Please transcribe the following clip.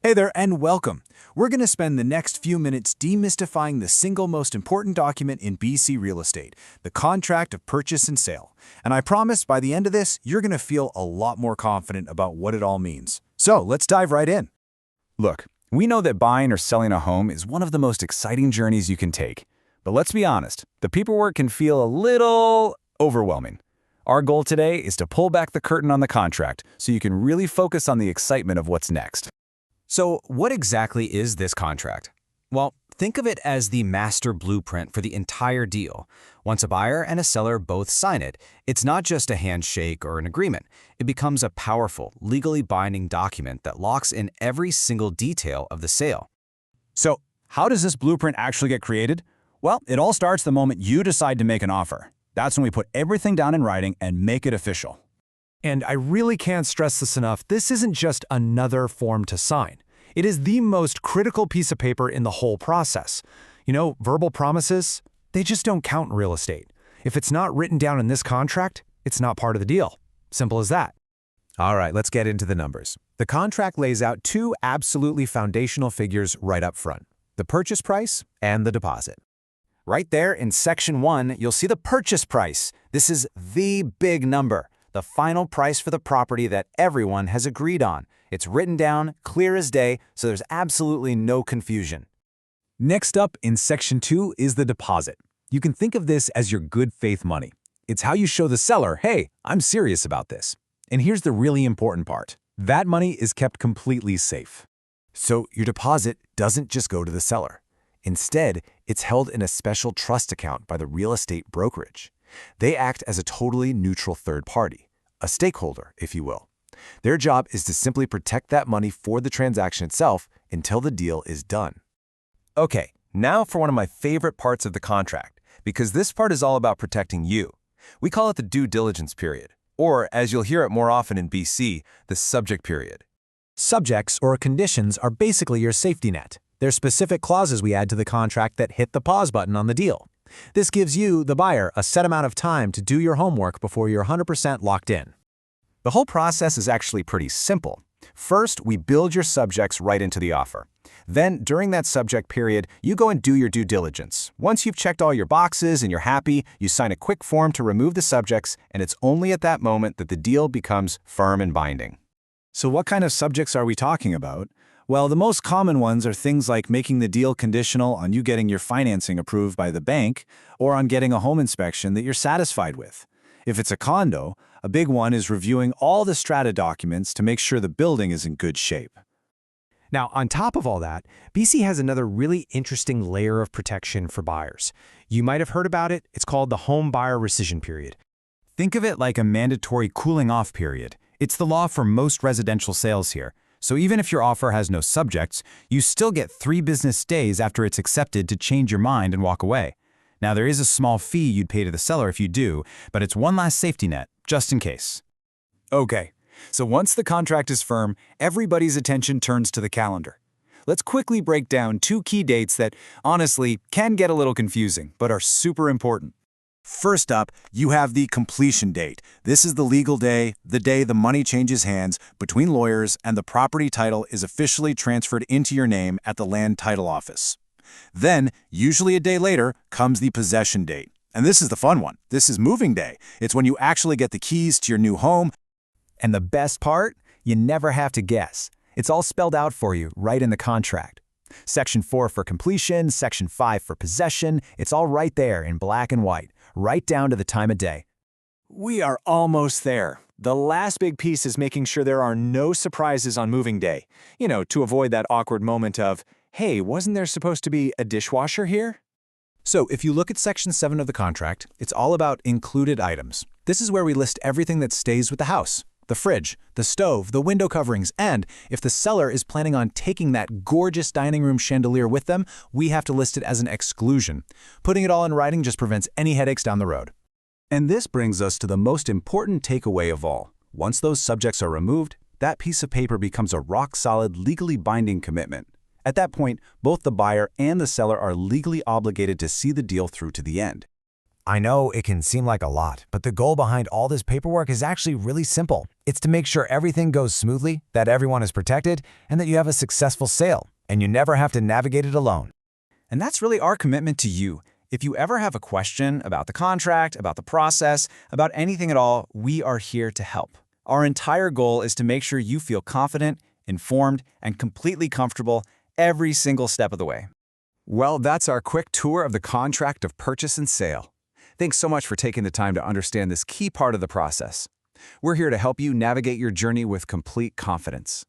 Hey there and welcome. We're going to spend the next few minutes demystifying the single most important document in BC real estate, the contract of purchase and sale. And I promise by the end of this, you're going to feel a lot more confident about what it all means. So let's dive right in. Look, we know that buying or selling a home is one of the most exciting journeys you can take. But let's be honest, the paperwork can feel a little overwhelming. Our goal today is to pull back the curtain on the contract so you can really focus on the excitement of what's next. So what exactly is this contract? Well, think of it as the master blueprint for the entire deal. Once a buyer and a seller both sign it, it's not just a handshake or an agreement. It becomes a powerful, legally binding document that locks in every single detail of the sale. So, how does this blueprint actually get created? Well, it all starts the moment you decide to make an offer. That's when we put everything down in writing and make it official. And I really can't stress this enough, this isn't just another form to sign. It is the most critical piece of paper in the whole process. You know, verbal promises, they just don't count in real estate. If it's not written down in this contract, it's not part of the deal. Simple as that. All right, let's get into the numbers. The contract lays out two absolutely foundational figures right up front: the purchase price and the deposit. Right there in Section 1, you'll see the purchase price. This is the big number, the final price for the property that everyone has agreed on. It's written down, clear as day, so there's absolutely no confusion. Next up in Section 2 is the deposit. You can think of this as your good faith money. It's how you show the seller, hey, I'm serious about this. And here's the really important part. That money is kept completely safe. So your deposit doesn't just go to the seller. Instead, it's held in a special trust account by the real estate brokerage. They act as a totally neutral third party, a stakeholder, if you will. Their job is to simply protect that money for the transaction itself until the deal is done. Okay, now for one of my favorite parts of the contract, because this part is all about protecting you. We call it the due diligence period, or as you'll hear it more often in BC, the subject period. Subjects or conditions are basically your safety net. They're specific clauses we add to the contract that hit the pause button on the deal. This gives you, the buyer, a set amount of time to do your homework before you're 100% locked in. The whole process is actually pretty simple. First, we build your subjects right into the offer. Then, during that subject period, you go and do your due diligence. Once you've checked all your boxes and you're happy, you sign a quick form to remove the subjects, and it's only at that moment that the deal becomes firm and binding. So what kind of subjects are we talking about? Well, the most common ones are things like making the deal conditional on you getting your financing approved by the bank or on getting a home inspection that you're satisfied with. If it's a condo, a big one is reviewing all the strata documents to make sure the building is in good shape. Now, on top of all that, BC has another really interesting layer of protection for buyers. You might have heard about it. It's called the home buyer rescission period. Think of it like a mandatory cooling-off period. It's the law for most residential sales here. So even if your offer has no subjects, you still get 3 business days after it's accepted to change your mind and walk away. Now, there is a small fee you'd pay to the seller if you do, but it's one last safety net, just in case. Okay, so once the contract is firm, everybody's attention turns to the calendar. Let's quickly break down 2 key dates that, honestly, can get a little confusing, but are super important. First up, you have the completion date. This is the legal day, the day the money changes hands between lawyers and the property title is officially transferred into your name at the land title office. Then, usually a day later, comes the possession date. And this is the fun one. This is moving day. It's when you actually get the keys to your new home. And the best part? You never have to guess. It's all spelled out for you right in the contract. Section 4 for completion, Section 5 for possession. It's all right there in black and white, right down to the time of day. We are almost there. The last big piece is making sure there are no surprises on moving day. You know, to avoid that awkward moment of, hey, wasn't there supposed to be a dishwasher here? So if you look at Section 7 of the contract, it's all about included items. This is where we list everything that stays with the house. The fridge, the stove, the window coverings, and if the seller is planning on taking that gorgeous dining room chandelier with them, we have to list it as an exclusion. Putting it all in writing just prevents any headaches down the road. And this brings us to the most important takeaway of all. Once those subjects are removed, that piece of paper becomes a rock-solid, legally binding commitment. At that point, both the buyer and the seller are legally obligated to see the deal through to the end. I know it can seem like a lot, but the goal behind all this paperwork is actually really simple. It's to make sure everything goes smoothly, that everyone is protected, and that you have a successful sale, and you never have to navigate it alone. And that's really our commitment to you. If you ever have a question about the contract, about the process, about anything at all, we are here to help. Our entire goal is to make sure you feel confident, informed, and completely comfortable every single step of the way. Well, that's our quick tour of the contract of purchase and sale. Thanks so much for taking the time to understand this key part of the process. We're here to help you navigate your journey with complete confidence.